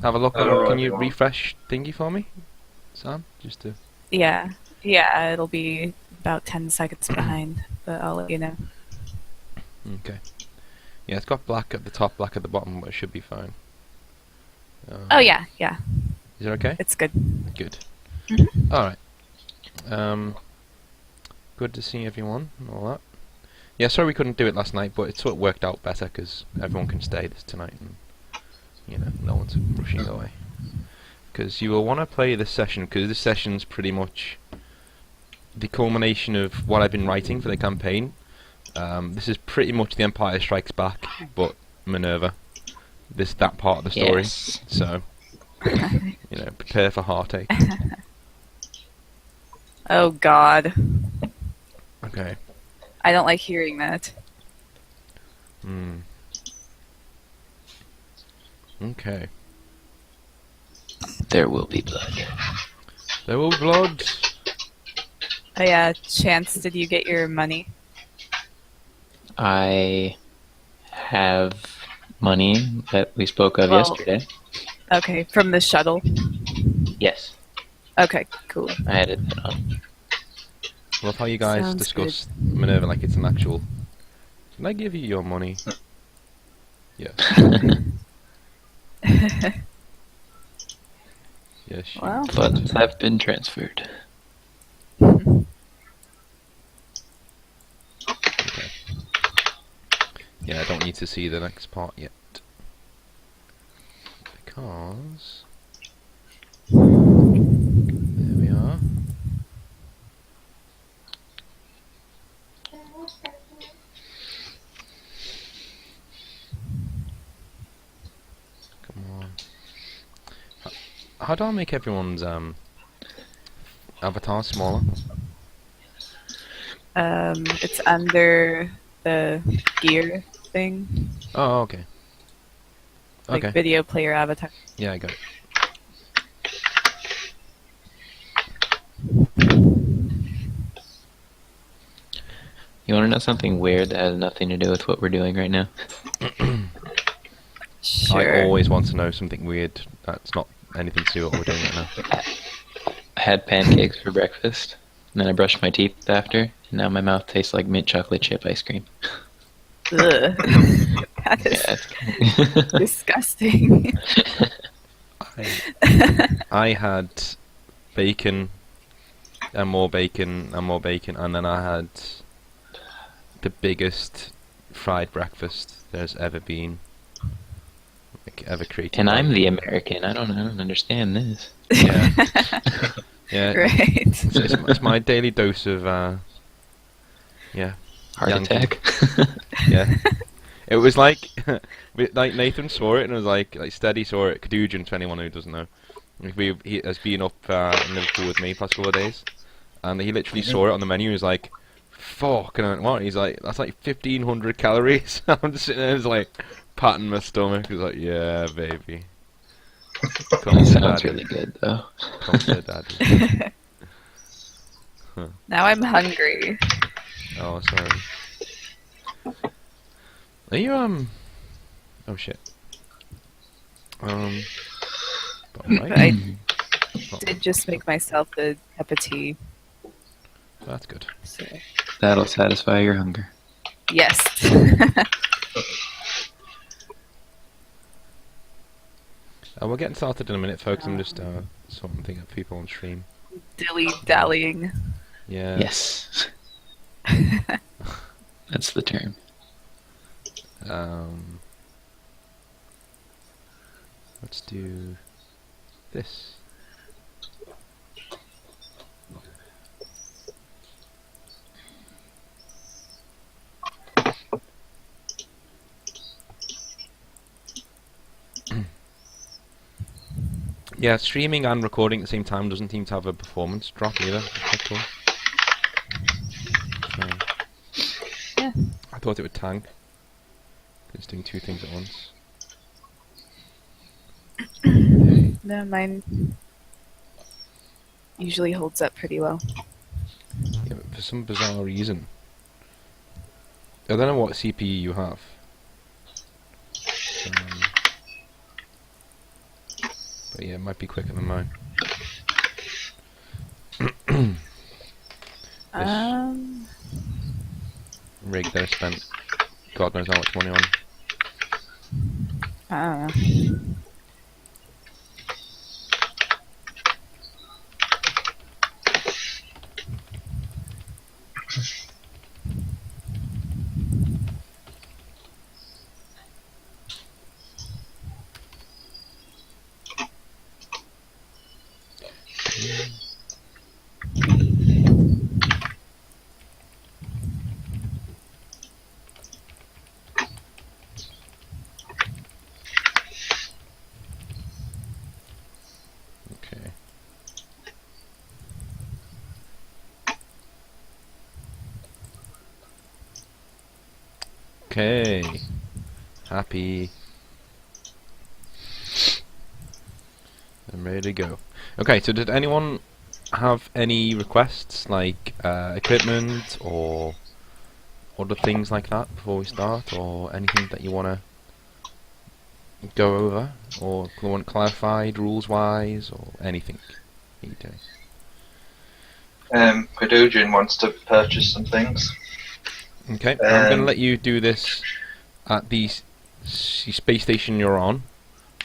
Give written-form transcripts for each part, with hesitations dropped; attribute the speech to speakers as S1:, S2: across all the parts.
S1: have a look on. Can you refresh thingy for me, Sam? Just to.
S2: Yeah, yeah, it'll be about 10 seconds behind, but I'll let you know.
S1: Okay. Yeah, it's got black at the top, black at the bottom, but it should be fine.
S2: Oh yeah, yeah,
S1: Is it okay?
S2: it's good.
S1: Good.
S2: Mhm.
S1: All right. Good to see everyone and all that. Yeah, sorry we couldn't do it last night, but it sort of worked out better because everyone can stay this tonight, and no one's rushing away. Because you will want to play this session, because this session's pretty much the culmination of what I've been writing for the campaign. This is pretty much the Empire Strikes Back, but Minerva. That part of the story.
S3: Yes.
S1: So, prepare for heartache.
S2: Oh God,
S1: Okay.
S2: I don't like hearing that.
S1: Hmm. Okay.
S3: There will be blood.
S1: There will be blood.
S2: Oh yeah, Chance, did you get your money?
S3: I have money that we spoke of
S2: Well-
S3: yesterday.
S2: Okay, from the shuttle.
S3: Yes,
S2: Okay, cool.
S3: I added that on.
S1: I love how you guys
S2: Sounds
S1: discuss Minerva like it's an actual. Can I give you your money? Yes. Yes.
S2: Well.
S3: Funds have been transferred.
S1: Okay. Yeah, I don't need to see the next part yet. Because. There we are. Come on. How do I make everyone's avatar smaller?
S2: It's under the gear thing,
S1: Oh, okay.
S2: like
S1: Okay.
S2: video player avatar.
S1: Yeah, I got it.
S3: You want to know something weird that has nothing to do with what we're doing right now?
S2: Sure.
S1: I always want to know something weird that's not anything to do with what we're doing right now.
S3: I had pancakes for breakfast, and then I brushed my teeth after, and now my mouth tastes like mint chocolate chip ice cream.
S2: Ugh. That is
S3: Yeah, it's
S2: disgusting.
S1: I had bacon, and more bacon, and more bacon, and then I had the biggest fried breakfast there's ever been, like, ever created.
S3: And I'm the American. I don't understand this.
S1: Yeah. Yeah.
S2: Right.
S1: It's my daily dose of yeah.
S3: Heart
S1: Yankee.
S3: attack.
S1: Yeah. It was like like Nathan saw it and was like Steady saw it. Cadujan, to anyone who doesn't know, he has been up in Liverpool with me past couple of days, and he literally saw it on the menu. He was like, "Fuck!" And I went, "What?" He's like, "That's like 1,500 calories." I'm just sitting there, just like patting my stomach. He's like, "Yeah, baby." Come
S3: That
S1: to
S3: sounds
S1: daddy.
S3: really good, though.
S1: Come to daddy.
S2: Now I'm hungry.
S1: Oh, sorry. Are you Oh shit. But I'm right.
S2: I
S1: Oh,
S2: did just make myself a cup of tea.
S1: that's good.
S2: So.
S3: That'll satisfy your hunger.
S2: Yes.
S1: We're getting started in a minute, folks. I'm just sorting things up for people on stream.
S2: Dilly-dallying.
S1: Yeah.
S3: Yes. That's the term.
S1: Let's do this. Yeah, streaming and recording at the same time doesn't seem to have a performance drop either. That's cool. So,
S2: Yeah.
S1: I thought it would tank. It's doing two things at once.
S2: No, mine usually holds up pretty well.
S1: Yeah, but for some bizarre reason, I don't know what CPU you have. Um, But yeah, it might be quicker than mine.
S2: Um,
S1: Rig that I spent God knows how much money on.
S2: I don't know.
S1: Okay. Okay. Happy. I'm ready to go. Okay, so did anyone have any requests, like equipment or other things like that before we start, or anything that you want to go over, or want clarified rules-wise, or anything you do?
S4: Cadugian wants to purchase some things.
S1: Okay, I'm going to let you do this at the space station you're on.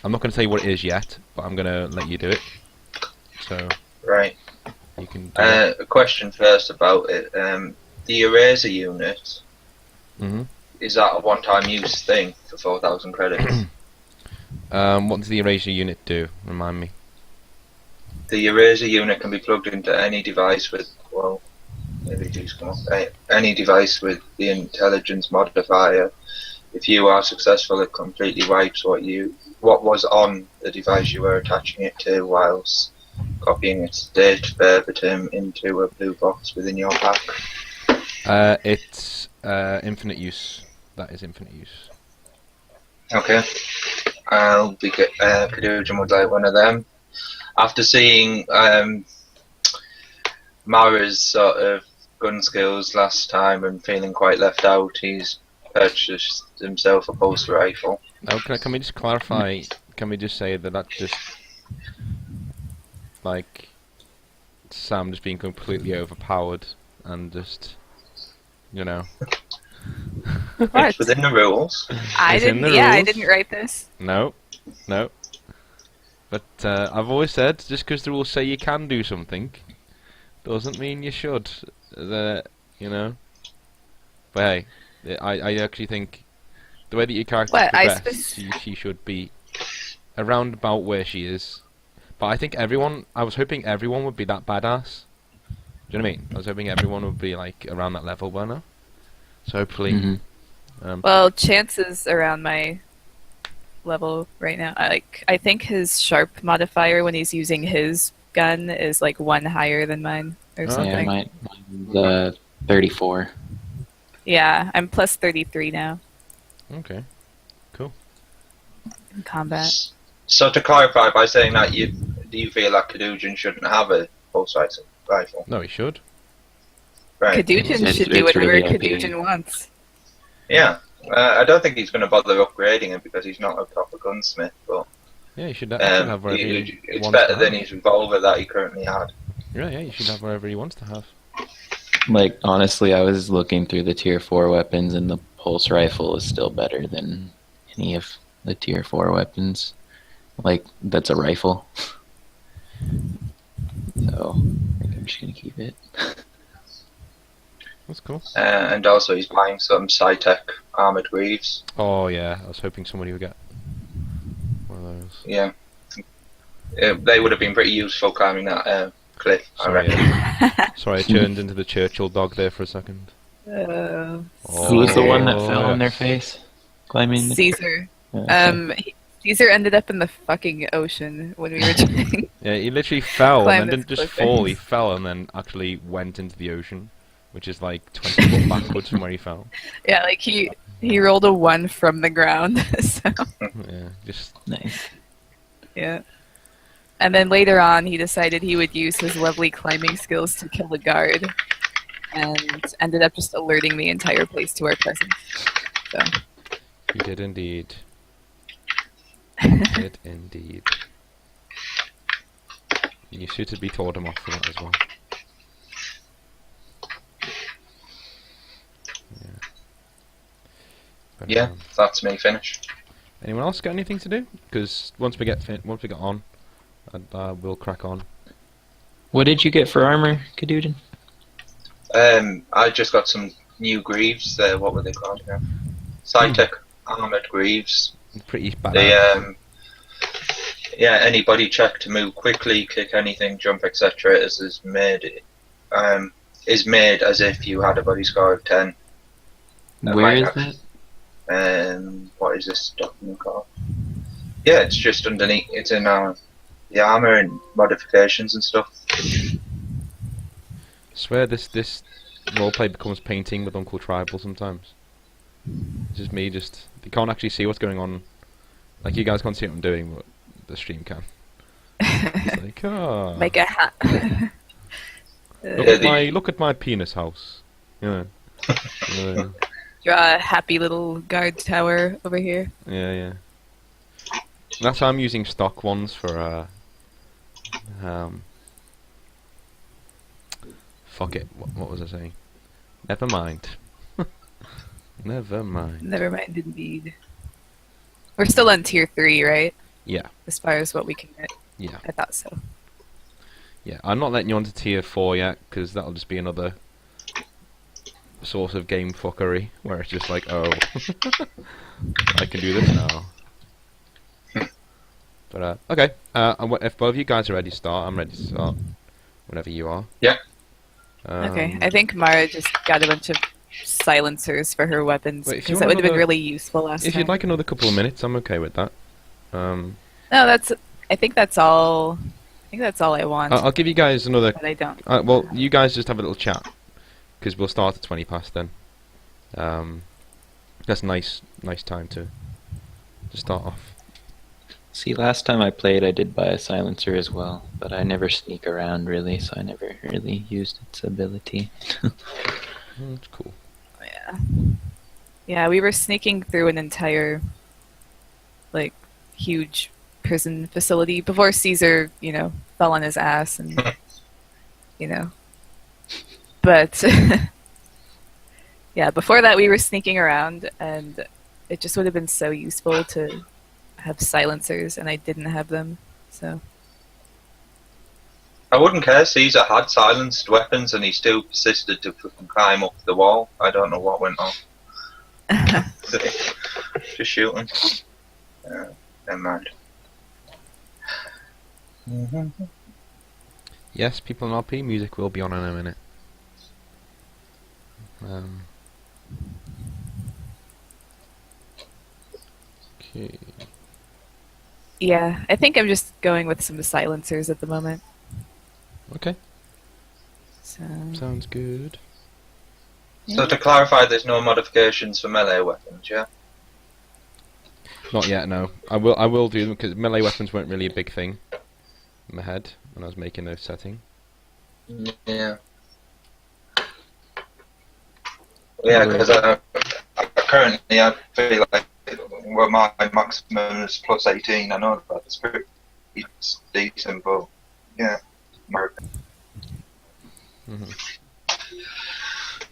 S1: I'm not going to tell you what it is yet, but I'm going to let you do it. So
S4: Right.
S1: you can do it.
S4: A question first about it. The eraser unit,
S1: Mm-hmm.
S4: is that a one-time use thing for 4,000 credits?
S1: What does the erasure unit do? Remind me.
S4: The eraser unit can be plugged into any device with, well, maybe these come up. Any device with the intelligence modifier. If you are successful, it completely wipes what was on the device you were attaching it to, whilst copying its state verbatim into a blue box within your pack.
S1: It's infinite use. That is infinite use.
S4: Okay. Cadugian would like one of them. After seeing Mara's sort of gun skills last time and feeling quite left out, he's purchased himself a pulse rifle.
S1: Okay, can we just clarify? Can we just say that that's just like Sam just being completely overpowered and just, you know?
S2: What?
S4: It's within the rules.
S2: I
S1: It's in
S2: didn't.
S1: the
S2: Yeah, I
S1: rules.
S2: didn't write this.
S1: No, no. But I've always said, just because the rules say you can do something, doesn't mean you should. You know. But hey, I actually think the way that your character's
S2: What, I
S1: progressed, she should be around about where she is. But I think I was hoping everyone would be that badass. Do you know what I mean? I was hoping everyone would be like around that level by now. So hopefully,
S3: Mm-hmm.
S2: Well, Chance is around my level right now. I think his sharp modifier when he's using his gun is like 1 higher than mine or
S1: Oh,
S3: Yeah,
S2: something.
S3: mine's 34.
S2: Yeah, I'm plus 33 now
S1: okay, cool.
S2: in combat.
S4: So to clarify, by saying that, do you feel like Cadugian shouldn't have a pulse rifle?
S1: No, he should.
S4: Right.
S2: Cadugian
S3: It's-
S2: should do
S3: it's
S2: whatever
S3: really OP.
S2: Cadugian wants.
S4: Yeah. I don't think he's going to bother upgrading it because he's not a proper gunsmith, but
S1: Yeah, he should have whatever he
S4: it's
S1: wants
S4: better
S1: to
S4: than
S1: have.
S4: his revolver that he currently had.
S1: Yeah, you should have whatever he wants to have.
S3: Like, honestly, I was looking through the tier 4 weapons, and the pulse rifle is still better than any of the tier 4 weapons. Like, that's a rifle. So, I think I'm just gonna keep it.
S1: That's cool.
S4: And also he's buying some Sci-Tech armored greaves.
S1: Oh yeah, I was hoping somebody would get one of those.
S4: Yeah. They would have been pretty useful climbing that cliff, I
S1: Sorry,
S4: reckon.
S1: sorry, I turned into the Churchill dog there for a second.
S2: Uh,
S3: Who was the one that
S1: Oh,
S3: fell on their
S1: yes.
S3: face? Climbing the...
S2: Caesar.
S3: Okay.
S2: Caesar ended up in the fucking ocean when we were trying.
S1: Yeah, he literally fell
S2: Climb
S1: and then didn't
S2: this
S1: just
S2: cliff
S1: fall.
S2: face.
S1: He fell and then actually went into the ocean, which is like 20 foot backwards from where he fell.
S2: Yeah, like he rolled a 1 from the ground. So
S1: Yeah, just
S3: Nice.
S2: yeah. And then later on, he decided he would use his lovely climbing skills to kill the guard, and ended up just alerting the entire place to our presence. So
S1: he did indeed. He did indeed. You should have be told him off for that as well. Yeah. But,
S4: Yeah, that's me finished.
S1: anyone else got anything to do? Because once we get on, we'll crack on.
S3: What did you get for armor, Kadudin?
S4: I just got some new greaves. What were they called? Yeah. Cytec armored greaves.
S1: Pretty bad.
S4: They yeah, any body check to move quickly, kick anything, jump, etc. is made as if you had a body score of 10.
S3: Where is that?
S4: What is this document called? Yeah, it's just underneath. It's in the armor and modifications and stuff.
S1: I swear this roleplay becomes painting with Uncle Tribal sometimes. It's just me, you can't actually see what's going on. Like, you guys can't see what I'm doing, but the stream can. It's like, oh.
S2: Make a hat.
S1: Look at my penis house. Yeah.
S2: Draw a happy little guard tower over here.
S1: Yeah. That's how I'm using stock ones for, fuck it, what was I saying? Never mind. Never mind.
S2: Never mind, indeed. We're still on tier 3, right?
S1: Yeah.
S2: As far as what we can get.
S1: Yeah.
S2: I thought so.
S1: Yeah, I'm not letting you on to tier 4 yet, because that'll just be another source of game fuckery, where it's just like, oh, I can do this now. But, okay, if both of you guys are ready to start, I'm ready to start, whenever you are.
S4: Yeah.
S2: Okay, I think Mara just got a bunch of silencers for her weapons,
S1: Wait, if you
S2: because that
S1: want
S2: would have been
S1: another-
S2: really useful last
S1: If
S2: time.
S1: you'd like another couple of minutes, I'm okay with that.
S2: No, I think that's all. I think that's all I want.
S1: I'll give you guys another...
S2: But I don't.
S1: well, you guys just have a little chat, because we'll start at 20 past then. That's a nice time to start off.
S3: See, last time I played, I did buy a silencer as well, but I never sneak around really, so I never really used its ability.
S1: That's cool.
S2: Yeah. Yeah, we were sneaking through an entire, like, huge prison facility before Caesar, fell on his ass and, But, yeah, before that we were sneaking around, and it just would have been so useful to have silencers, and I didn't have them, so...
S4: I wouldn't care. Caesar had silenced weapons and he still persisted to fucking climb up the wall. I don't know what went on. Just shooting. Never mind.
S1: Yes, people in RP, music will be on in a minute. Okay.
S2: Yeah, I think I'm just going with some silencers at the moment.
S1: Okay,
S2: So,
S1: sounds good.
S4: So to clarify, there's no modifications for melee weapons, yeah?
S1: Not yet, no. I will do them, because melee weapons weren't really a big thing in my head when I was making those setting.
S4: Yeah. Yeah, because I currently I feel like my maximum is plus 18. I know that's pretty decent, but yeah.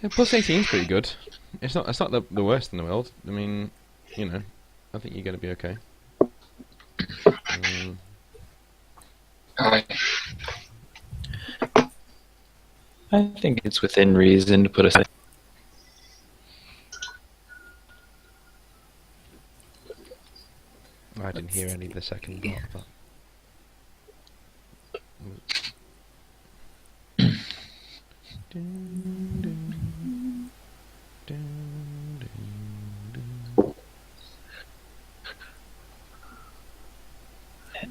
S1: Yeah, plus 18 is pretty good. It's not the worst in the world. I mean, I think you're gonna be okay.
S3: I think it's within reason to put a...
S1: I didn't hear any of the second part, but...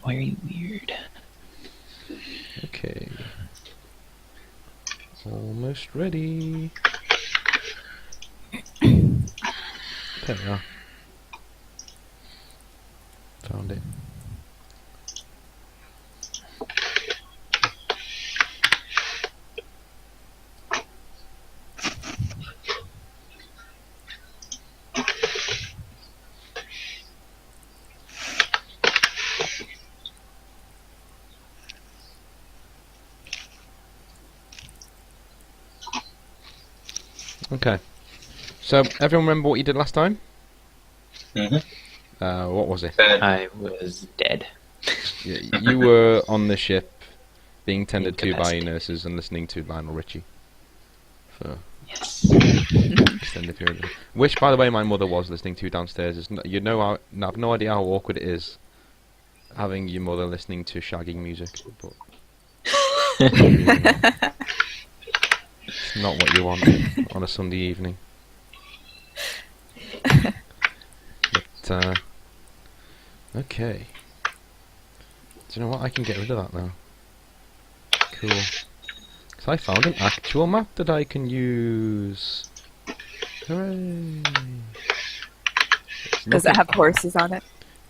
S3: Very weird.
S1: Okay. Almost ready. There we are. Found it. Okay. So, everyone remember what you did last time?
S4: Mhm.
S1: What was it?
S3: I was dead.
S1: You were on the ship, being tended to by
S3: Incapacitated.
S1: nurses and listening to Lionel Richie for
S3: Yes.
S1: extended period. Which, by the way, my mother was listening to downstairs. You know, I have no idea how awkward it is having your mother listening to shagging music, but it's not what you want on a Sunday evening. But okay. Do you know what? I can get rid of that now. Cool. Because I found an actual map that I can use. Hooray!
S2: Does it have horses on it?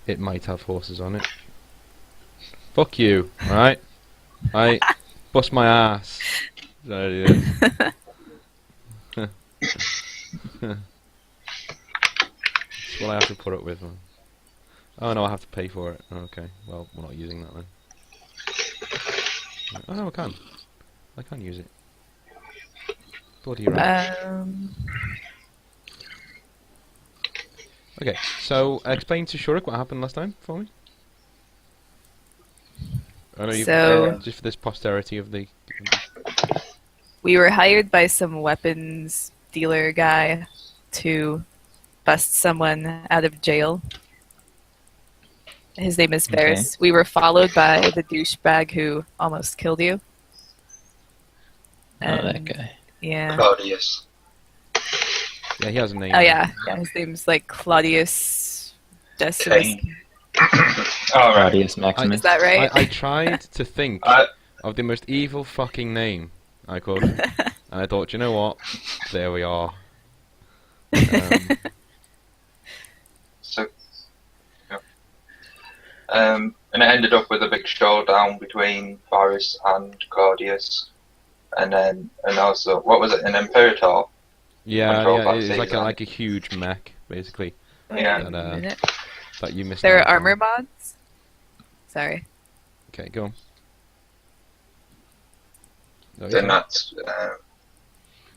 S1: It might have horses on it. Fuck you, alright? I bust my ass. There it is. That's what I have to put up with, man. Oh no, I have to pay for it. Okay, well, we're not using that then. Oh no, I can. I can use it. Bloody right. Okay, so explain to Shurik what happened last time for me. I know
S2: So-
S1: just for this posterity of the.
S2: We were hired by some weapons dealer guy to bust someone out of jail. His name is Ferris. We were followed by the douchebag who almost killed you.
S3: Oh, that guy.
S2: Yeah.
S4: Claudius.
S1: Yeah, he has a name.
S2: Oh yeah. Yeah. His name's like Claudius Decimus.
S4: Kane. All right.
S3: Claudius Maximus.
S2: Is that right?
S1: I tried to think
S4: I,
S1: of the most evil fucking name I could, and I thought, you know what? There we are.
S4: so, yeah. And it ended up with a big showdown between Varys and Claudius, and also what was it? An Imperator.
S1: Yeah,
S4: Control
S1: yeah,
S4: by
S1: it's
S4: Caesar.
S1: like a huge mech, basically,
S4: Yeah.
S1: and,
S2: Wait a minute.
S1: that you missed.
S2: There
S1: out
S2: are
S1: on.
S2: armor mods? Sorry.
S1: Okay, go on. Oh,
S4: Then
S1: yeah.
S4: that's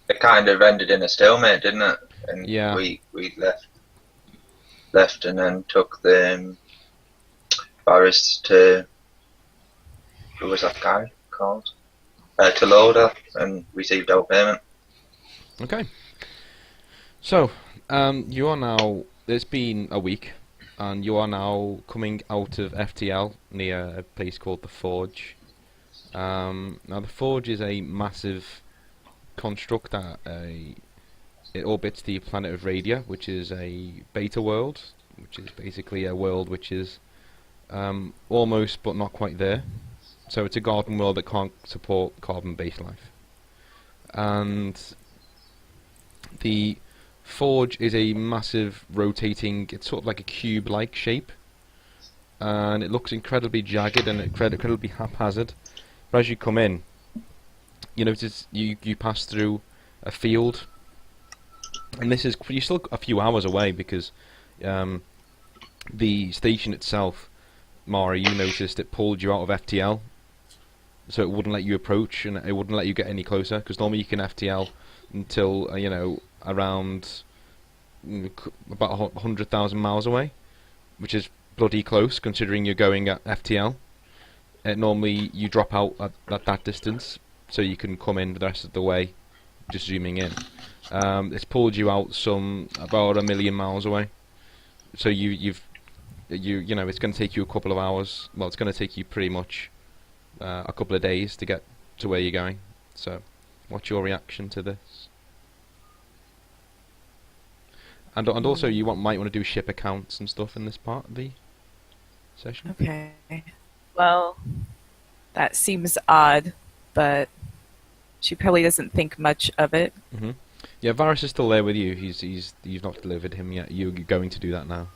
S4: it. Kind of ended in a stalemate, didn't it? And
S1: Yeah.
S4: we left, and then took the Varys to who was that guy called? To Loda, and received our payment.
S1: Okay. So, you are now. It's been a week, and you are now coming out of FTL near a place called the Forge. Now, the Forge is a massive construct that it orbits the planet of Radia, which is a beta world, which is basically a world which is almost but not quite there. So it's a garden world that can't support carbon-based life. And the Forge is a massive rotating, it's sort of like a cube-like shape, and it looks incredibly jagged and incredibly haphazard. But as you come in, you notice you pass through a field, and this is, you're still a few hours away because the station itself, Mara, you noticed it pulled you out of FTL, so it wouldn't let you approach and it wouldn't let you get any closer, because normally you can FTL until around about 100,000 miles away, which is bloody close considering you're going at FTL. Normally you drop out at that distance, so you can come in the rest of the way, just zooming in. It's pulled you out about 1 million miles away, so it's going to take you a couple of hours. Well, it's going to take you pretty much a couple of days to get to where you're going. So, what's your reaction to this? And also, you might want to do ship accounts and stuff in this part of the session.
S2: Okay. Well, that seems odd, but she probably doesn't think much of it.
S1: Mm-hmm. Yeah, Varys is still there with you. You've not delivered him yet. You're going to do that now.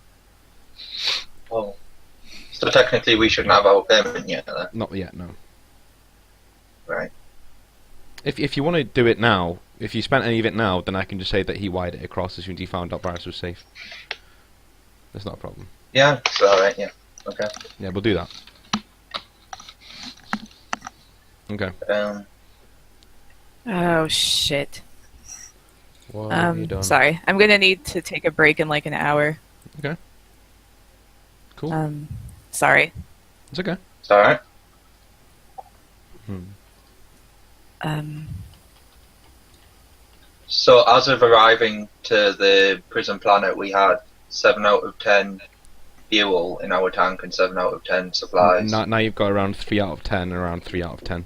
S4: Oh. So technically we shouldn't have our payment yet, then.
S1: Not yet, no.
S4: Right.
S1: If you want to do it now, if you spent any of it now, then I can just say that he wired it across as soon as he found out Varys was safe. That's not a problem.
S4: Yeah, it's alright, yeah. Okay.
S1: Yeah, we'll do that. Okay.
S2: Oh shit.
S1: What have you done?
S2: Sorry. I'm gonna need to take a break in like an hour.
S1: Okay. Cool.
S2: Sorry.
S1: It's okay.
S4: It's alright. So as of arriving to the prison planet, we had 7 out of 10 fuel in our tank and 7 out of 10 supplies.
S1: Now you've got around 3 out of 10 and around 3 out of 10.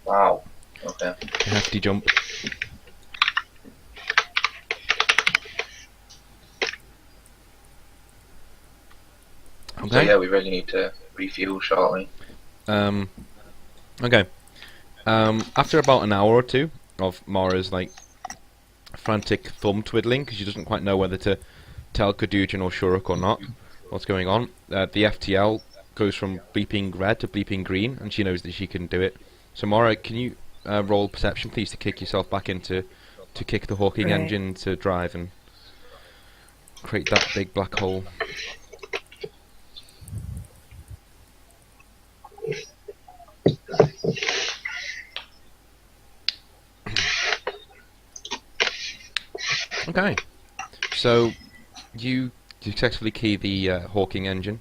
S4: Wow. Okay.
S1: Hefty jump. Okay.
S4: So yeah, we really need to refuel shortly.
S1: Okay. After about an hour or two of Mara's like frantic thumb twiddling because she doesn't quite know whether to tell Kadujin or Shuruk or not what's going on, the FTL goes from bleeping red to bleeping green, and she knows that she can do it. So Mara, can you roll perception, please, to kick yourself back into to kick the Hawking
S2: Right.
S1: engine to drive and create that big black hole. Okay, so you successfully key the Hawking engine,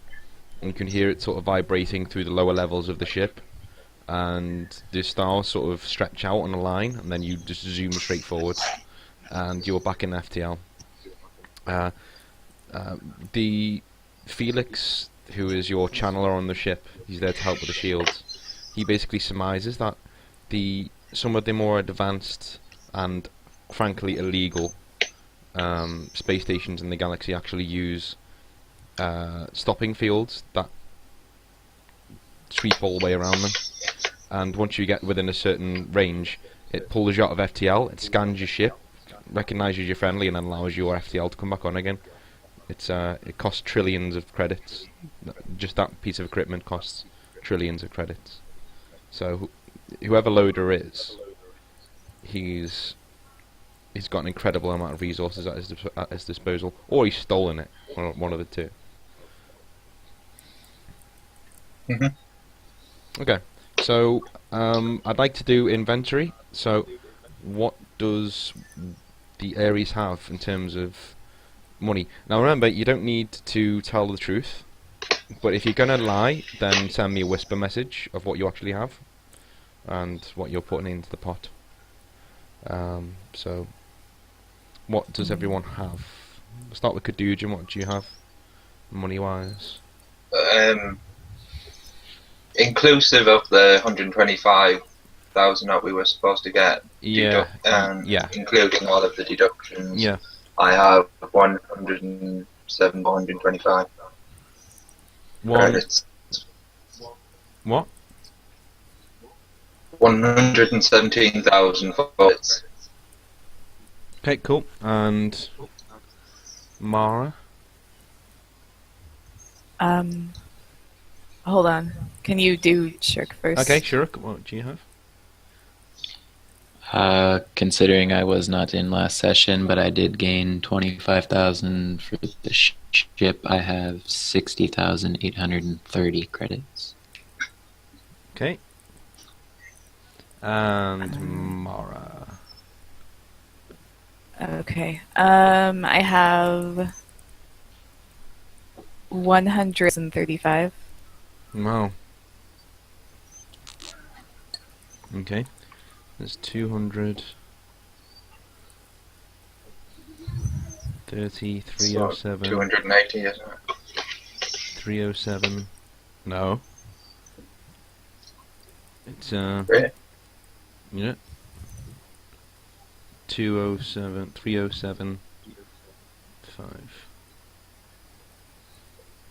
S1: and you can hear it sort of vibrating through the lower levels of the ship, and the stars sort of stretch out on a line, and then you just zoom straight forward, and you're back in FTL. The Felix, who is your channeler on the ship, he's there to help with the shields. He basically surmises that some of the more advanced and frankly illegal space stations in the galaxy actually use stopping fields that sweep all the way around them, and once you get within a certain range, it pulls you out of FTL, it scans your ship, recognises you're friendly, and then allows your FTL to come back on again. It costs trillions of credits. Just that piece of equipment costs trillions of credits. So whoever Loader is, he's got an incredible amount of resources at his disposal, or he's stolen it. One of the two. Okay, so I'd like to do inventory. So, what does the Ares have in terms of money? Now remember, you don't need to tell the truth, but if you're gonna lie, then send me a whisper message of what you actually have and what you're putting into the pot. So, what does everyone have? We'll start with Kadujin. What do you have, money-wise?
S4: Inclusive of the 125,000 that we were supposed to get.
S1: Yeah, yeah.
S4: Including all of the deductions.
S1: Yeah.
S4: I have 107, 125 credits.
S1: What?
S4: 117,000 credits.
S1: Okay, cool. And Mara?
S2: Hold on. Can you do Shirk first?
S1: Okay, sure. What do you have?
S3: Considering I was not in last session, but I did gain 25,000 for the ship, I have 60,830 credits.
S1: Okay. And Mara.
S2: Okay. I have 135.
S1: Wow. Okay. There's 200. 30, 307.
S4: 280, isn't it?
S1: 307. No. It's
S4: Really?
S1: yeah. 207, 307, 5.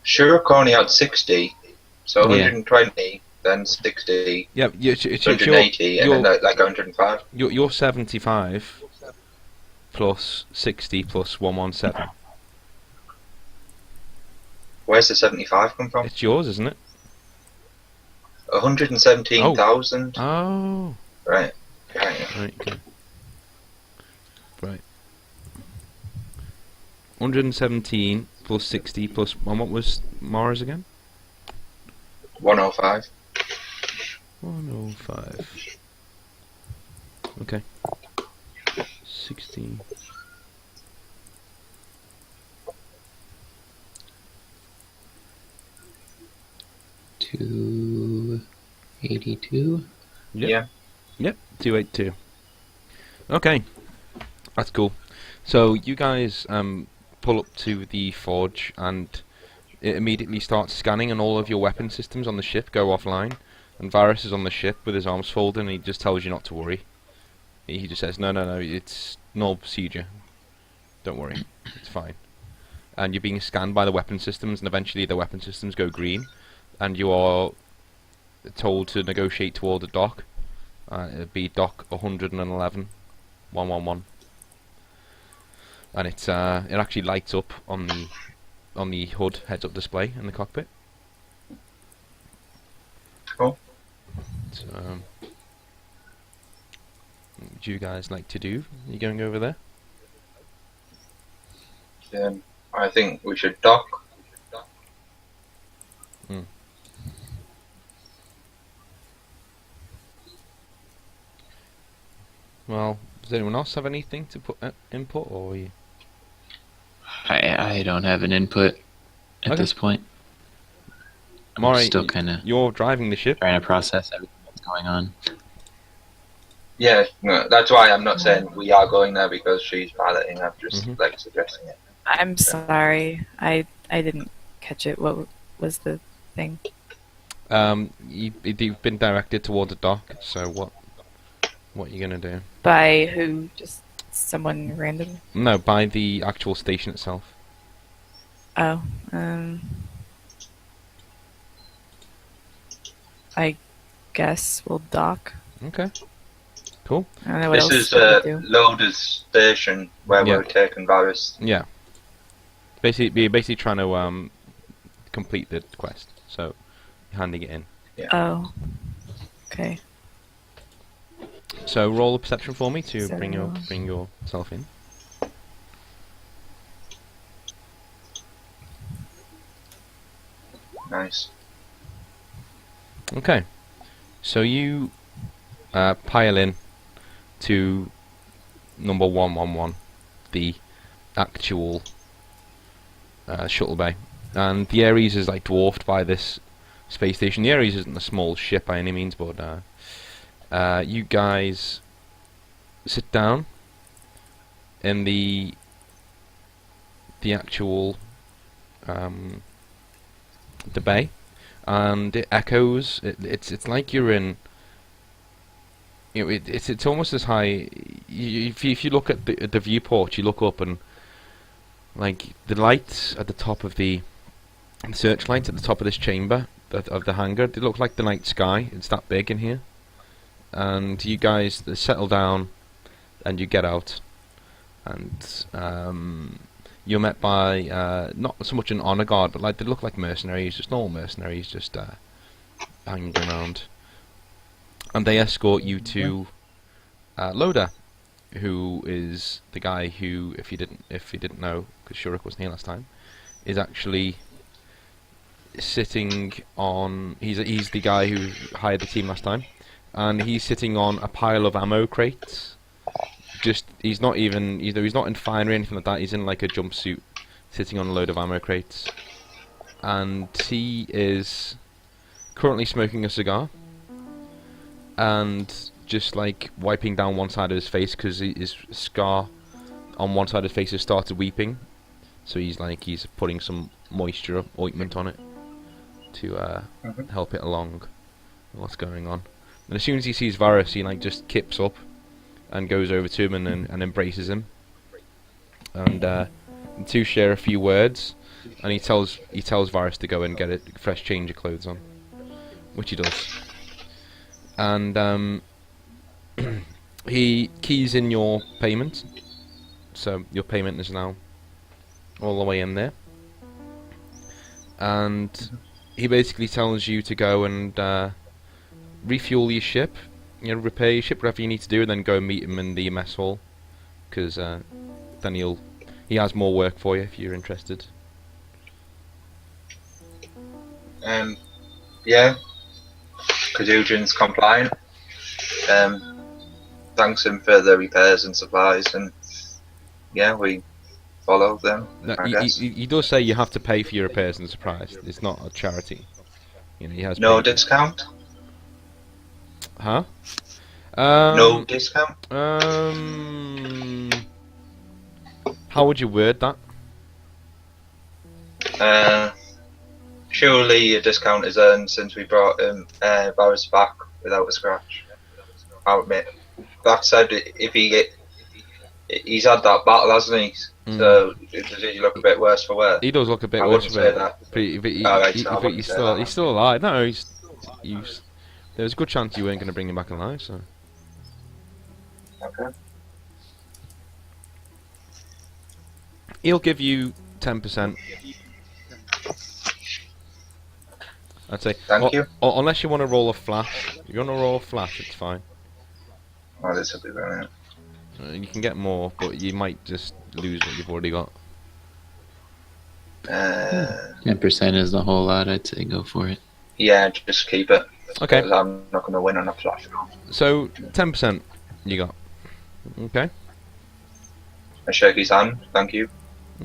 S4: Shuruk only had 60, so
S1: Yeah.
S4: 120, then 60,
S1: Yeah, it's
S4: 180, and then like 105.
S1: you're 75 plus 60 plus 117.
S4: Where's the 75 come from?
S1: It's yours, isn't it?
S4: 117,000.
S1: Oh.
S4: Right.
S1: Right. Okay. Right. 117 plus 60 plus, and what was Mara's again?
S4: 105.
S1: 105. Okay. 60.
S3: $282.
S1: Yep.
S4: Yeah.
S1: Yep, 282. Okay, that's cool. So you guys pull up to the forge, and it immediately starts scanning, and all of your weapon systems on the ship go offline. And Varus is on the ship with his arms folded, and he just tells you not to worry. He just says, no, it's normal procedure. Don't worry, it's fine. And you're being scanned by the weapon systems, and eventually the weapon systems go green, and you are told to negotiate toward the dock. It'd be dock 111, 111, and it actually lights up on the hood heads-up display in the cockpit.
S4: Cool.
S1: So, what do you guys like to do? Are you going over there?
S4: I think we should dock.
S1: Well, does anyone else have anything to put input, or are you?
S3: I don't have an input at
S1: Okay.
S3: this point. I'm
S1: Mari,
S3: still kind of
S1: you're driving the ship.
S3: trying to process everything that's going on.
S4: Yeah, no, that's why I'm not saying we are going there because she's piloting. I'm just
S1: Mhm.
S4: like suggesting it.
S2: I'm sorry. I didn't catch it. What was the thing?
S1: You've been directed toward the dock. So what are you gonna do?
S2: By who? Just someone random?
S1: No, by the actual station itself.
S2: Oh, I guess we'll dock.
S1: Okay. Cool.
S2: I don't know what
S4: This
S2: else
S4: is
S2: to do.
S4: Loader's station where
S1: Yeah.
S4: we're taking Varus.
S1: Yeah. You're basically trying to complete the quest. So you're handing it in.
S2: Oh, okay.
S1: So roll a perception for me to
S2: So-
S1: bring yourself in.
S4: Nice.
S1: Okay. So you pile in to number 111, the actual shuttle bay, and the Ares is like dwarfed by this space station. The Ares isn't a small ship by any means, but you guys sit down in the actual the bay, and it echoes. It's like you're in. You know, it's almost as high. If you look at the viewport, you look up and like the lights at the top of the searchlights at the top of this chamber of the hangar, they look like the night sky. It's that big in here, and you guys settle down, and you get out, and you're met by not so much an honor guard, but like they look like mercenaries, just normal mercenaries, just hanging around. And they escort you to Loda, who is the guy who, if you didn't know, because Shurik wasn't here last time, is actually sitting on. He's the guy who hired the team last time, and he's sitting on a pile of ammo crates. He's not in fine or anything like that. He's in like a jumpsuit, sitting on a load of ammo crates, and he is currently smoking a cigar. And just like wiping down one side of his face because his scar on one side of his face has started weeping, so he's putting some moisture ointment on it to help it along. What's going on? And as soon as he sees Varus, he like just kips up and goes over to him and embraces him. And the two share a few words, and he tells Varus to go and get a fresh change of clothes on, which he does. And he keys in your payment, so your payment is now all the way in there. And he basically tells you to go and refuel your ship, repair your ship, whatever you need to do, and then go and meet him in the mess hall, because then he has more work for you if you're interested.
S4: Yeah. Kazujin's compliant. thanks him for the repairs and supplies, and yeah, we follow them.
S1: No,
S4: I guess.
S1: he does say you have to pay for your repairs and supplies. It's not a charity. You know, he has
S4: No
S1: paid.
S4: discount.
S1: Huh?
S4: No discount.
S1: How would you word that?
S4: Surely a discount is earned since we brought Barris back without a scratch. I'll admit. That said, if he's had that battle, hasn't he? So does he look a bit worse for wear?
S1: He does look a bit
S4: I
S1: worse
S4: wouldn't
S1: for
S4: say
S1: it.
S4: that.
S1: But he's still alive. No, there's a good chance you weren't going to bring him back alive. So
S4: Okay.
S1: he'll give you 10%. I'd say.
S4: Thank you.
S1: Or unless you want to roll a flash. If you want to roll a flash, it's fine.
S4: Oh, this will be brilliant.
S1: You can get more, but you might just lose what you've already got.
S3: 10% is the whole lot. I'd say go for it.
S4: Yeah, just keep it.
S1: Okay.
S4: 'Cause I'm not going to win on a flash.
S1: So 10% you got. Okay.
S4: I shake his hand. Thank you.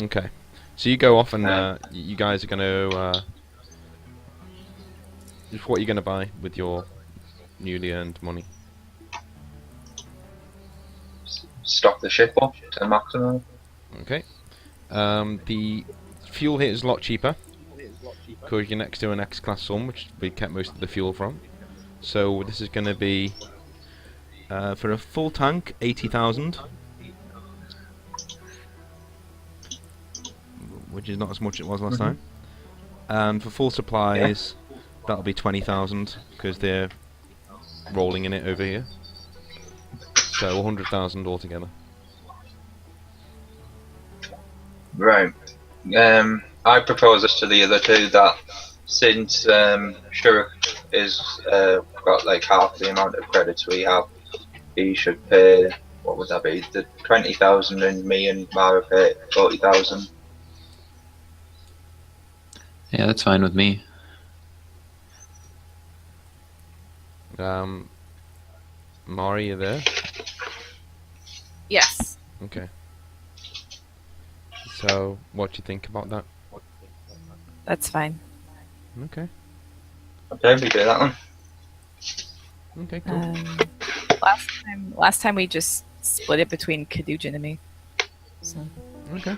S1: Okay. So you go off and you guys are going to. What are you going to buy with your newly earned money?
S4: Stock the ship up to the maximum.
S1: Okay. The fuel here is a lot cheaper because you're next to an X-class sun, which we kept most of the fuel from. So this is going to be for a full tank, 80,000, which is not as much as it was last time. And for full supplies, that'll be 20,000 because they're rolling in it over here. So 100,000 altogether.
S4: Right. I propose this to the other two that since Shuruk is got like half the amount of credits we have, he should pay, what would that be? The 20,000, and me and Mara pay 40,000.
S3: Yeah, that's fine with me.
S1: Mari, you there?
S2: Yes.
S1: Okay. So, what do you think about that?
S2: That's fine.
S1: Okay.
S4: Okay, we do that one.
S1: Okay, cool.
S2: Last time we just split it between Kadujin and me. So.
S1: Okay.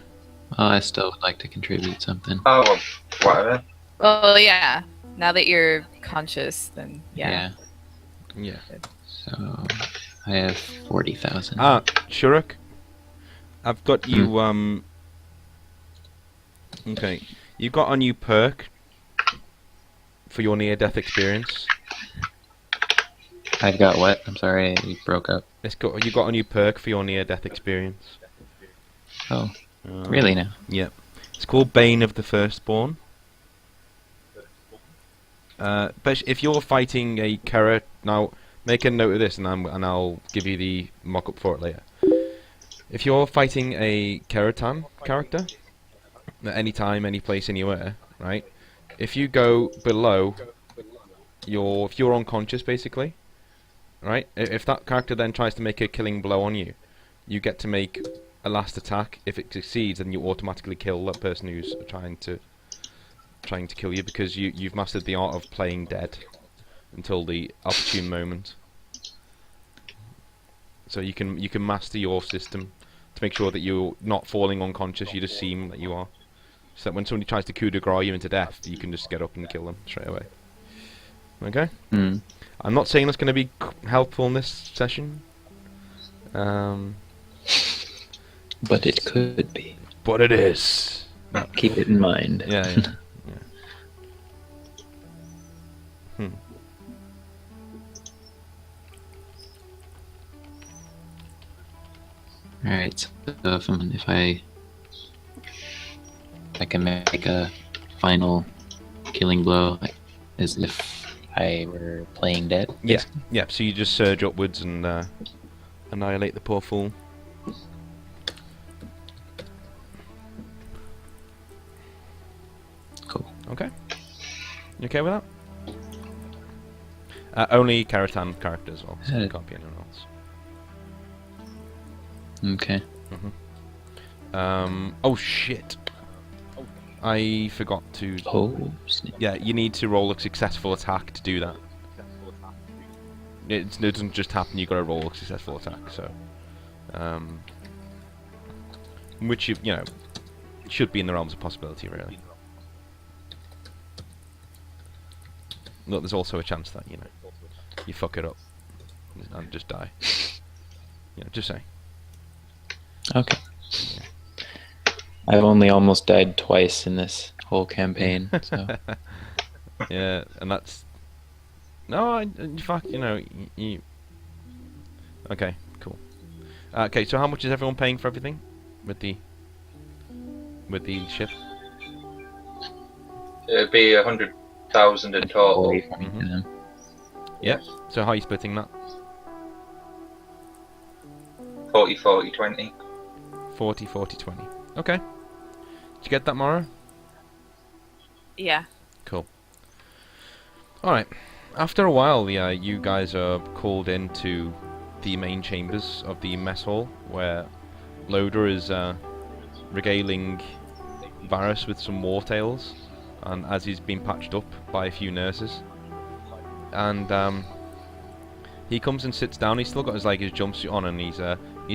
S3: Well, I still would like to contribute something.
S4: Oh, well, whatever.
S2: Well, yeah. Now that you're conscious, then yeah.
S1: Yeah.
S3: So I have 40,000.
S1: Shuruk, I've got you. Okay, you got a new perk for your near-death experience.
S3: I've got what? I'm sorry, you broke up.
S1: You got a new perk for your near-death experience.
S3: Oh, really now?
S1: Yep. It's called Bane of the Firstborn. But if you're fighting a Kera, now make a note of this, and I'll give you the mock-up for it later. If you're fighting a Keratan character, at any time, any place, anywhere, right? If you go below if you're unconscious, basically, right? If that character then tries to make a killing blow on you, you get to make a last attack. If it succeeds, then you automatically kill that person who's trying to kill you, because you've mastered the art of playing dead until the opportune moment. So you can master your system to make sure that you're not falling unconscious. You just seem that you are, so that when somebody tries to coup de grace you into death, you can just get up and kill them straight away. Okay. I'm not saying that's going to be helpful in this session.
S3: But it could be.
S1: But it is.
S3: Keep it in mind.
S1: Yeah.
S3: Alright, so if I can make a final killing blow as if I were playing dead.
S1: Yeah. Yeah. So you just surge upwards and annihilate the poor fool.
S3: Cool.
S1: Okay. You okay with that? Only Karatan characters, well, so it can't be anyone else.
S3: Okay.
S1: Oh shit! I forgot to.
S3: Oh, snap.
S1: Yeah, you need to roll a successful attack to do that. It doesn't just happen. You got to roll a successful attack. So, which you know should be in the realms of possibility, really. Look, there's also a chance that you fuck it up and just die. Just saying.
S3: Okay. I've only almost died twice in this whole campaign, so.
S1: Yeah, and that's in fact, you. Okay, cool. Okay, so how much is everyone paying for everything with the ship?
S4: It'd be 100,000 in total.
S3: Away from each of them.
S1: Yep. So how are you splitting that?
S4: 40, 40, 20.
S1: 40, 40, 20. Okay. Did you get that, Mara?
S2: Yeah.
S1: Cool. Alright. After a while, you guys are called into the main chambers of the mess hall, where Loader is regaling Varus with some war tales, and as he's been patched up by a few nurses. And he comes and sits down. He's still got his jumpsuit on, and he's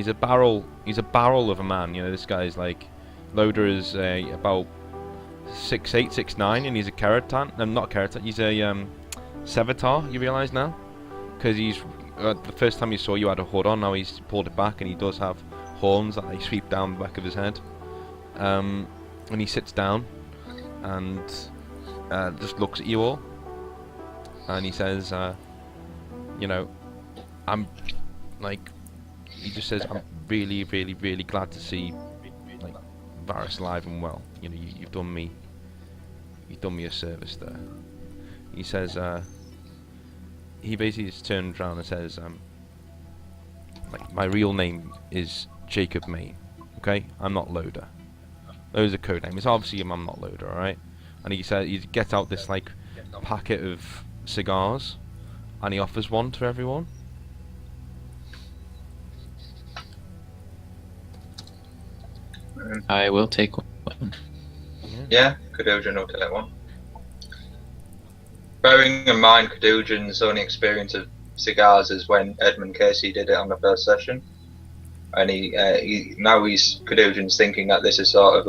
S1: a barrel of a man. This guy's Loader is about 6'8", 6'9", and he's a Keratin. Not Keratin. He's a Sevatar. You realise now, because he's the first time you saw you had a hood on. Now he's pulled it back, and he does have horns that they sweep down the back of his head. And he sits down and just looks at you all, and he says, I'm he just says, I'm really, really, really glad to see Varus alive and well. You've done me a service there. He says, he basically just turns around and says, my real name is Jacob Main. Okay, I'm not Loader. Those are code name. It's obviously I'm not Loader, alright? And he said he gets out this packet of cigars, and he offers one to everyone.
S3: I will take one.
S4: Yeah, Cadujan will take one. Bearing in mind Cadujan's only experience of cigars is when Edmund Casey did it on the first session, and Cadujan's thinking that this is sort of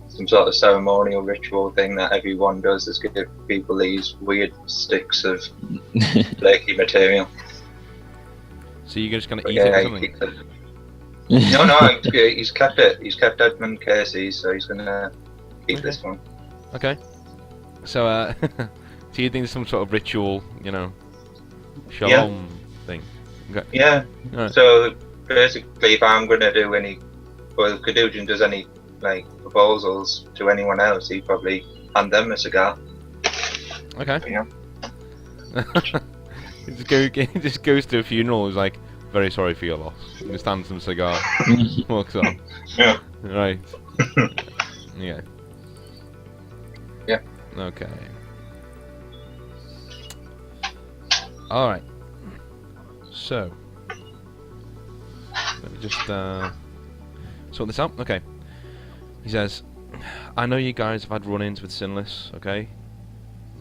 S4: some sort of ceremonial ritual thing that everyone does, is give people these weird sticks of flaky material.
S1: So you're just gonna eat it or something?
S4: No, he's kept it. He's kept Edmund Casey, so he's gonna keep this one.
S1: Okay. So, so you think there's some sort of ritual, shalom thing? Okay.
S4: Yeah.
S1: Right.
S4: So basically, if I'm gonna do if Cadujan does any proposals to anyone else, he probably hand them a cigar.
S1: Okay.
S4: Yeah.
S1: He just goes to a funeral. He's very sorry for your loss. He stands some cigar. Walks on.
S4: Yeah.
S1: Right. Yeah.
S4: Yeah.
S1: Okay. Alright. So. Let me just sort this out. Okay. He says, I know you guys have had run-ins with Sinless, okay?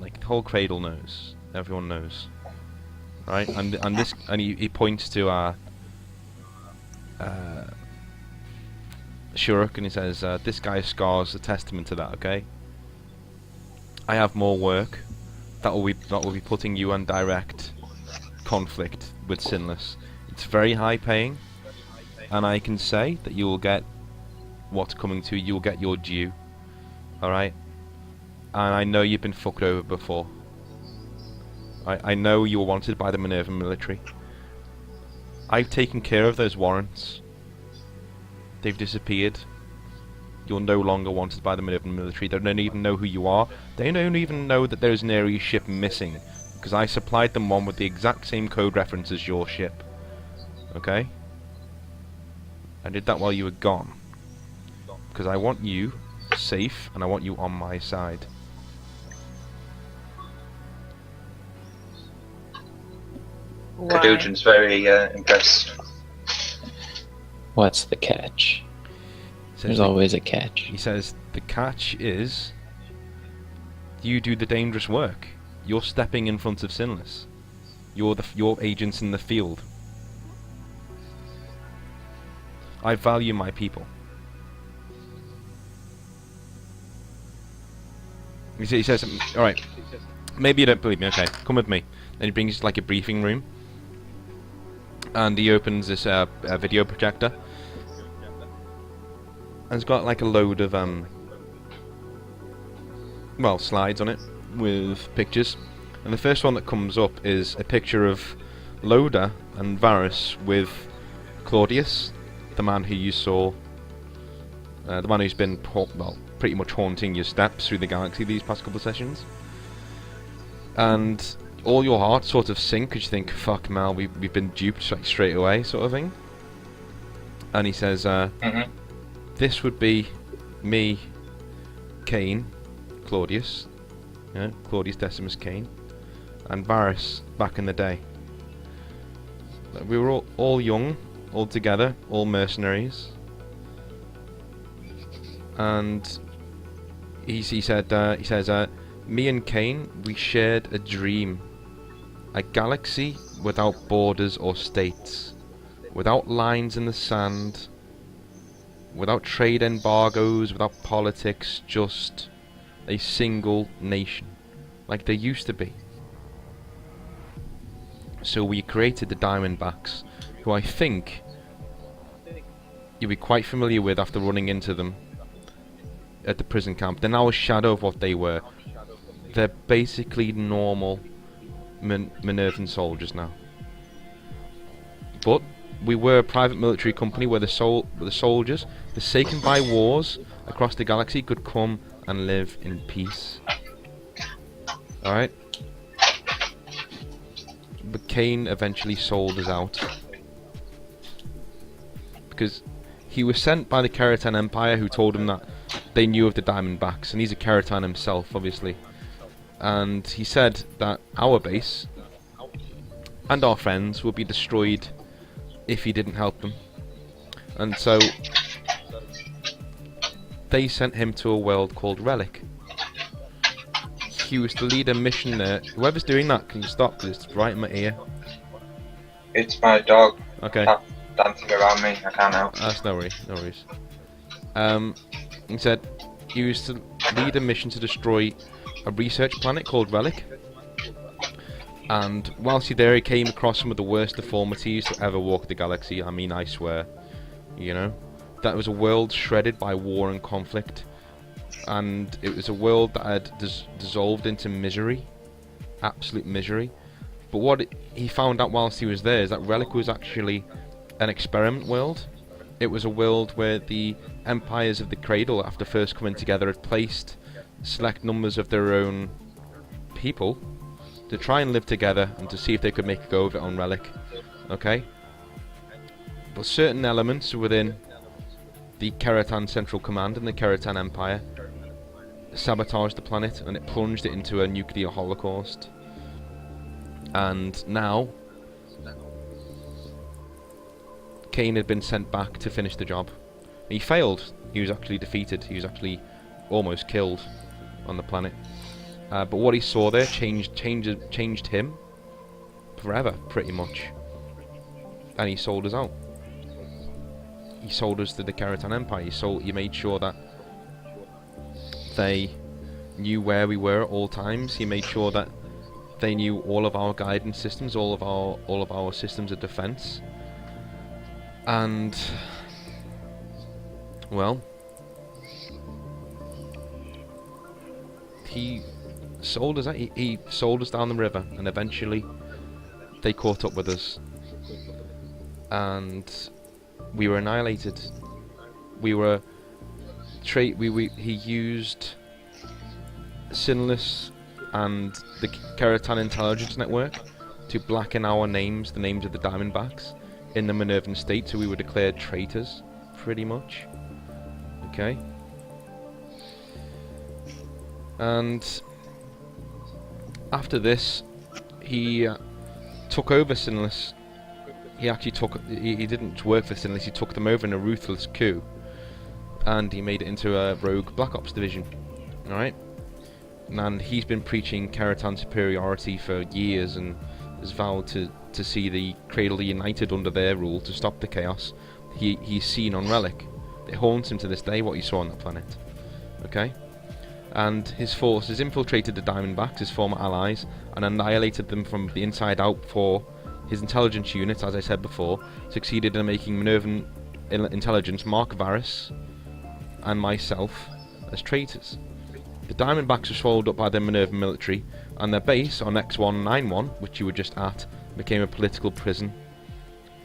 S1: The whole Cradle knows. Everyone knows. Right? And he points to our Shuruk, and he says, this guy's scar's a testament to that, okay? I have more work that will be putting you in direct conflict with Sinless. It's very high paying, and I can say that you will get what's coming to you. You will get your due. Alright? And I know you've been fucked over before. I know you were wanted by the Minerva military. I've taken care of those warrants. They've disappeared. You're no longer wanted by the Minerva military. They don't even know who you are. They don't even know that there's an Ares ship missing, because I supplied them one with the exact same code reference as your ship. Okay? I did that while you were gone. Because I want you safe, and I want you on my side.
S2: Why?
S4: Cadujan's very impressed.
S3: What's the catch? There's always a catch.
S1: He says the catch is you do the dangerous work. You're stepping in front of Sinless. You're agents in the field. I value my people. He says, all right. Maybe you don't believe me. Okay, come with me. Then he brings like a briefing room, and he opens this video projector, and it's got like a load of slides on it with pictures. And the first one that comes up is a picture of Loda and Varus with Claudius, the man who you saw, the man who's been pretty much haunting your steps through the galaxy these past couple of sessions. And all your hearts sort of sink because you think, fuck Mel, we've been duped like straight away, sort of thing. And he says, this would be me, Cain, Claudius, Claudius Decimus Cain, and Varus back in the day. We were all young, all together, all mercenaries. And he says, me and Cain, we shared a dream. A galaxy without borders or states. Without lines in the sand. Without trade embargoes, without politics, just a single nation. Like there used to be. So we created the Diamondbacks, who I think you'll be quite familiar with after running into them at the prison camp. They're now a shadow of what they were. They're basically normal Minervan soldiers now. But we were a private military company where the soldiers, forsaken by wars across the galaxy, could come and live in peace. Alright? But Cain eventually sold us out. Because he was sent by the Keratin Empire, who told him that they knew of the Diamondbacks, and he's a Keratin himself, obviously. And he said that our base and our friends would be destroyed if he didn't help them. And so they sent him to a world called Relic. He was to lead a mission there. Whoever's doing that, can you stop? Because it's right in my ear.
S4: It's my dog.
S1: Okay.
S4: Dancing around me. I can't help.
S1: That's no worries. He said he was to lead a mission to destroy a research planet called Relic. And whilst he's there, he came across some of the worst deformities to ever walk the galaxy. I mean, I swear. You know? That was a world shredded by war and conflict. And it was a world that had dissolved into misery. Absolute misery. But what he found out whilst he was there is that Relic was actually an experiment world. It was a world where the empires of the Cradle, after first coming together, had placed select numbers of their own people to try and live together and to see if they could make a go of it on Relic. Okay? But certain elements within the Keratin Central Command and the Keratin Empire sabotaged the planet, and it plunged it into a nuclear holocaust. And now Cain had been sent back to finish the job. He failed. He was actually defeated. He was actually almost killed on the planet. But what he saw there changed him forever, pretty much. And he sold us out. He sold us to the Keratin Empire. He made sure that they knew where we were at all times. He made sure that they knew all of our guidance systems, all of our systems of defense. And well, he sold us. He sold us down the river, and eventually they caught up with us, and we were annihilated. We were he used Sinless and the Keratin Intelligence Network to blacken our names, the names of the Diamondbacks, in the Minervan state, so we were declared traitors, pretty much. Okay? And after this, he took over Sinless he actually took. He didn't work for Sinless. He took them over in a ruthless coup, and he made it into a rogue Black Ops division. All right, and he's been preaching Keratan's superiority for years, and has vowed to see the Cradle united under their rule to stop the chaos he's seen on Relic. It haunts him to this day what he saw on that planet. Okay, and his forces infiltrated the Diamondbacks, his former allies, and annihilated them from the inside out. For his intelligence unit, as I said before, succeeded in making Minervan intelligence mark Varys and myself as traitors. The Diamondbacks were swallowed up by the Minerva military, and their base on X191, which you were just at, became a political prison.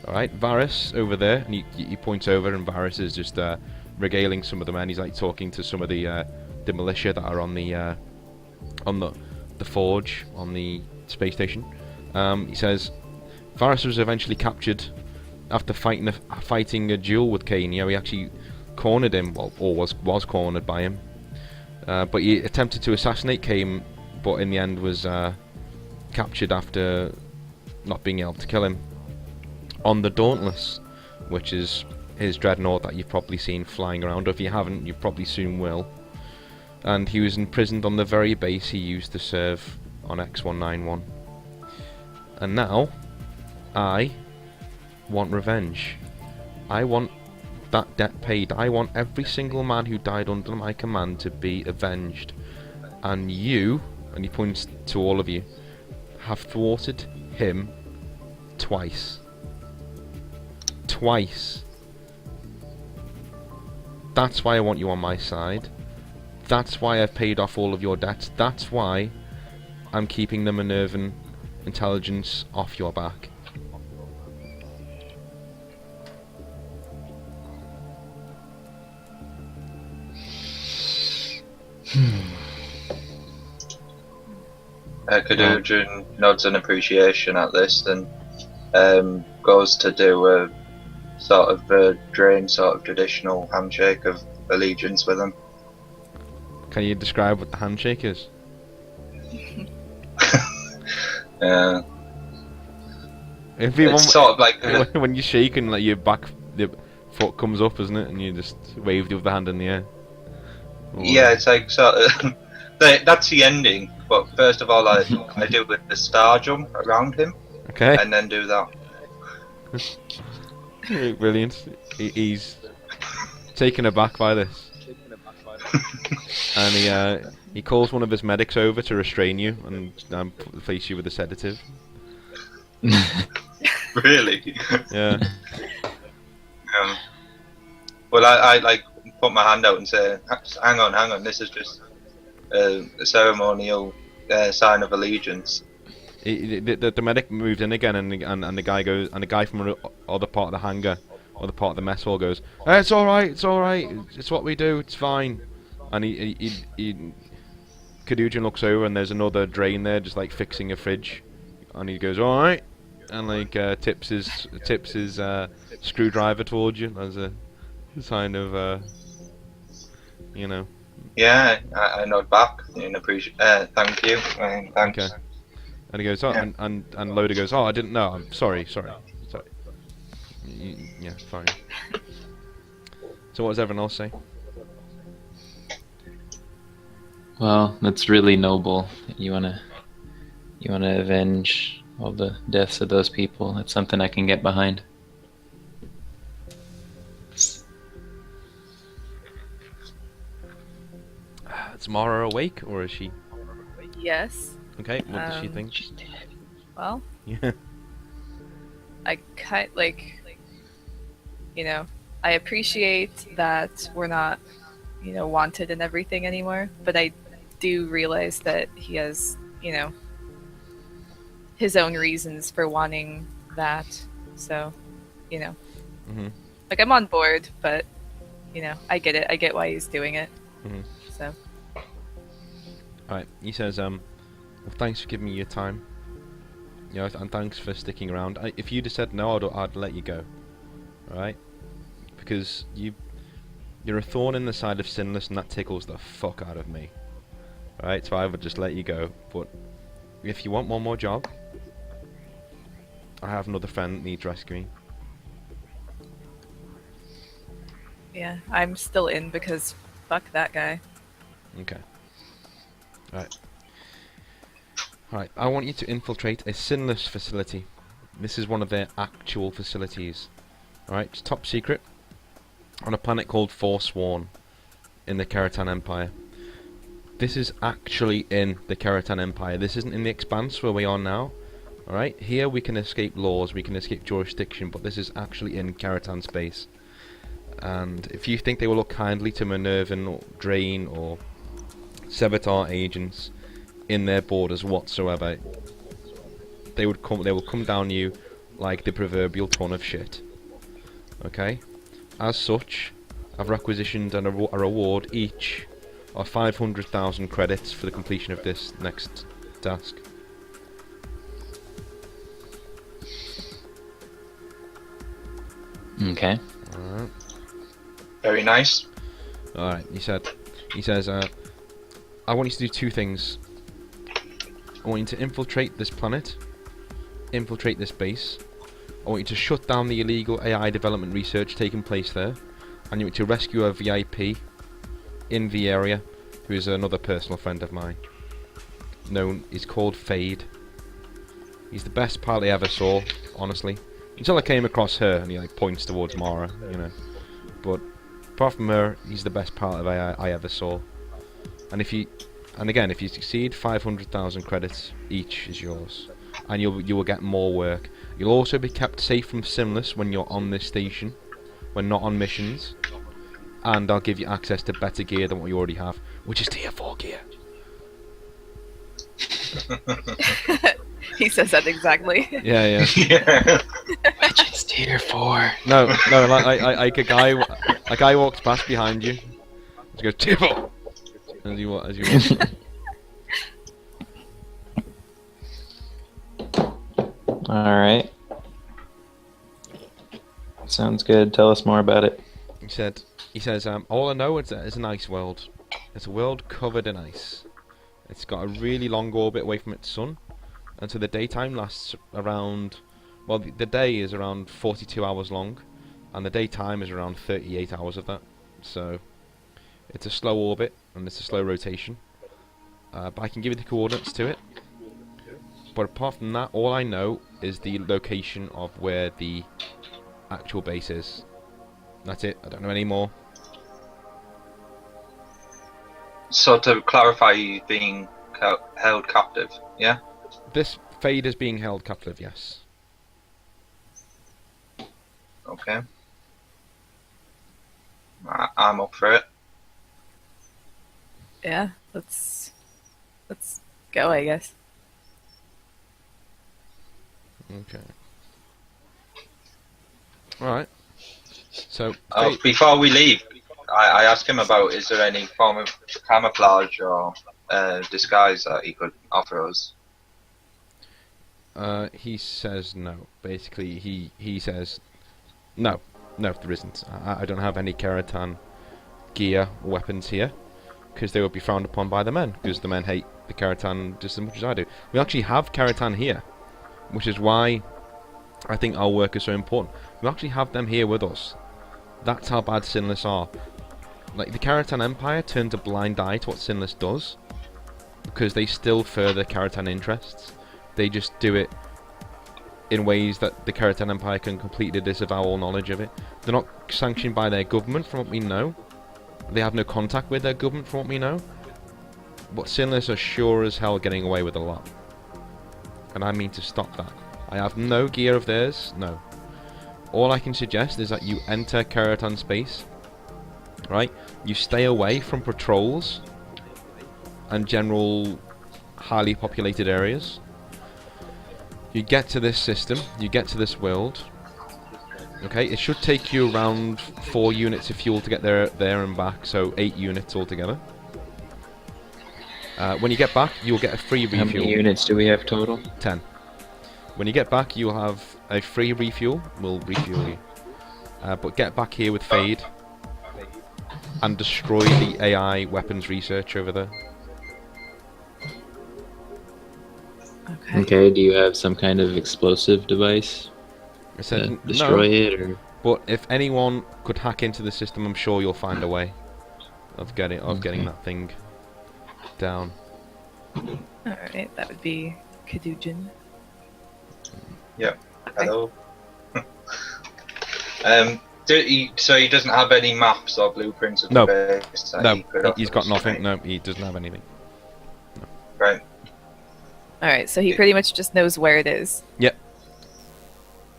S1: Alright, Varys over there, and he points over, and Varys is just regaling some of the men. He's like talking to some of the militia that are on the forge on the space station. He says Varys was eventually captured after fighting a duel with Kane. You know, he actually cornered him, well, or was cornered by him. But he attempted to assassinate Kane, but in the end was captured after not being able to kill him. On the Dauntless, which is his dreadnought that you've probably seen flying around, or if you haven't, you probably soon will. And he was imprisoned on the very base he used to serve on X191. And now, I want revenge. I want that debt paid. I want every single man who died under my command to be avenged. And you, and he points to all of you, have thwarted him twice. Twice. That's why I want you on my side. That's why I've paid off all of your debts. That's why I'm keeping the Minervan intelligence off your back.
S4: Kadujin nods an appreciation at this, and goes to do a sort of drain sort of traditional handshake of allegiance with him.
S1: Can you describe what the handshake is? If you
S4: It's sort of like
S1: when you shake and like your foot comes up, isn't it? And you just wave the other hand in the air. Or
S4: yeah, it's like sort of that's the ending. But first of all, I do with the star jump around him,
S1: okay.
S4: and then do that.
S1: Brilliant. He's taken aback by this. And he calls one of his medics over to restrain you and place you with a sedative.
S4: Really?
S1: Yeah.
S4: Well, I like put my hand out and say, hang on, this is just a ceremonial sign of allegiance.
S1: The medic moved in again, and the guy goes, and the guy from the other part of the hangar, or the part of the mess hall goes, it's all right, it's what we do, it's fine. And Kadujin looks over, and there's another drain there, just like fixing a fridge, and he goes, all right, and like tips his screwdriver towards you as a sign of you know.
S4: Yeah, I nod back and appreciate. Thank you. Thanks.
S1: Okay. And he goes, oh, yeah. and Loader goes, oh, I didn't know. I'm sorry. Yeah, fine. So what does everyone else say?
S3: Well, that's really noble. You wanna avenge all the deaths of those people. That's something I can get behind.
S1: Is Mara awake, or is she?
S2: Yes.
S1: Okay, what does she think?
S2: Well,
S1: Yeah.
S2: I I appreciate that we're not, wanted and everything anymore, but I do realize that he has, his own reasons for wanting that. So,
S1: Mm-hmm.
S2: like I'm on board, but I get it. I get why he's doing it.
S1: Mm-hmm.
S2: So.
S1: Alright, he says, well, thanks for giving me your time. And thanks for sticking around. If you'd have said no, I'd let you go. Alright? Because you're a thorn in the side of Sinless, and that tickles the fuck out of me. Alright, so I would just let you go. But if you want one more job, I have another friend that needs rescuing.
S2: Yeah, I'm still in because fuck that guy.
S1: Okay. Alright. Alright, I want you to infiltrate a sinless facility. This is one of their actual facilities. Alright, it's top secret. On a planet called Forsworn in the Keratan Empire. This is actually in the Keratan Empire. This isn't in the Expanse where we are now. Alright, here we can escape laws, we can escape jurisdiction, but this is actually in Keratan space. And if you think they will look kindly to Minervan or Drain or Sevatar agents in their borders whatsoever, they will come down you like the proverbial ton of shit. Okay? As such, I've requisitioned a reward each of 500,000 credits for the completion of this next task.
S3: Okay.
S1: Alright.
S4: Very nice.
S1: Alright, he says, I want you to do two things. I want you to infiltrate this planet, infiltrate this base. I want you to shut down the illegal AI development research taking place there, and you want to rescue a VIP in the area, who is another personal friend of mine. He's called Fade. He's the best pilot I ever saw, honestly. Until I came across her, and he like points towards Mara, you know. But apart from her, he's the best pilot I ever saw. And if you succeed, 500,000 credits each is yours, and you will get more work. You'll also be kept safe from Simless when you're on this station, when not on missions, and I'll give you access to better gear than what you already have, which is tier 4 gear.
S2: He says that exactly.
S1: Yeah.
S4: Yeah.
S3: Which is tier 4.
S1: No, like a guy walks past behind you. He goes tier 4 as you walk.
S3: Alright. Sounds good. Tell us more about it.
S1: He says, all I know is that it's an ice world. It's a world covered in ice. It's got a really long orbit away from its sun, and so the daytime lasts around, well, the day is around 42 hours long, and the daytime is around 38 hours of that. So it's a slow orbit, and it's a slow rotation. But I can give you the coordinates to it. But apart from that, all I know is the location of where the actual base is. That's it. I don't know any more.
S4: So to clarify, he's being held captive, yeah?
S1: This Fade is being held captive, yes.
S4: Okay. I'm up for it.
S2: Yeah, let's go, I guess.
S1: Okay. Alright. So,
S4: Oh, before we leave, I asked him about, is there any form of camouflage or disguise that he could offer us?
S1: he says no. Basically, he says no, there isn't. I don't have any Keratan gear, weapons here, because they would be frowned upon by the men, because the men hate the Keratan just as much as I do. We actually have Keratan here, which is why I think our work is so important. We actually have them here with us. That's how bad Sinless are. Like, the Keratan Empire turns a blind eye to what Sinless does, because they still further Keratan interests. They just do it in ways that the Keratan Empire can completely disavow all knowledge of it. They're not sanctioned by their government, from what we know. They have no contact with their government, from what we know. But Sinless are sure as hell getting away with a lot. And I mean to stop that. I have no gear of theirs, no. All I can suggest is that you enter Keratan space, right? You stay away from patrols and general highly populated areas. You get to this system, you get to this world. Okay, it should take you around 4 units of fuel to get there and back, so 8 units altogether. When you get back, you'll get a free refuel.
S3: How many units do we have total?
S1: 10. When you get back, you'll have a free refuel. We'll refuel you. But get back here with Fade and destroy the AI weapons research over there.
S2: Okay.
S3: Okay, do you have some kind of explosive device
S1: I said
S3: to destroy
S1: no,
S3: it, or
S1: but if anyone could hack into the system, I'm sure you'll find a way of getting that thing down.
S2: Alright, that would be Kadujin.
S4: Yep.
S2: Okay.
S4: Hello. So he doesn't have any maps or blueprints of
S1: No.
S4: the base that
S1: No,
S4: he could offer
S1: he's got
S4: us
S1: nothing.
S4: tonight?
S1: No, he doesn't have anything.
S4: Right.
S2: Alright, so he pretty much just knows where it is.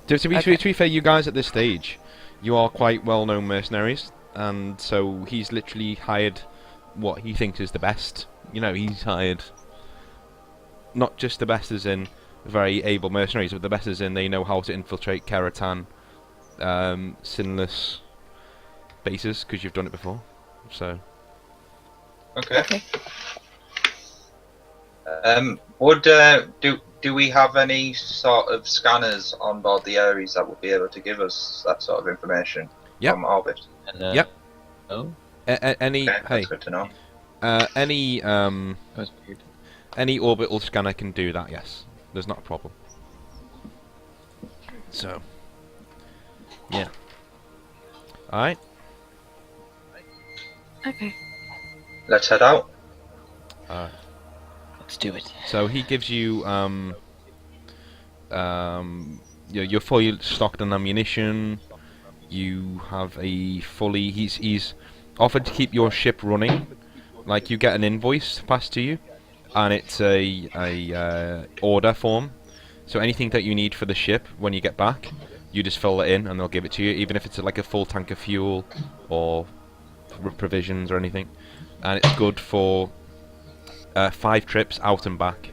S1: To be
S2: Okay.
S1: fair, you guys at this stage, you are quite well-known mercenaries, and so he's literally hired what he thinks is the best. You know, he's hired not just the best as in very able mercenaries, but the best as in they know how to infiltrate Keratan, sinless bases, because you've done it before. So,
S4: Okay.
S2: Okay.
S4: Do we have any sort of scanners on board the Ares that would be able to give us that sort of information
S1: Yep.
S4: from orbit?
S3: and,
S1: Yep.
S3: Oh,
S1: any
S4: Okay,
S1: hey,
S4: that's good to know.
S1: any
S3: that was weird.
S1: any orbital scanner can do that. Yes, there's not a problem. So, yeah. All right.
S2: Okay.
S4: Let's head out.
S3: Let's do it.
S1: So he gives you you're fully stocked on ammunition. You have a fully. He's offered to keep your ship running. Like you get an invoice passed to you, and it's a order form. So anything that you need for the ship when you get back, you just fill it in, and they'll give it to you, even if it's like a full tank of fuel or provisions or anything. And it's good for 5 trips out and back.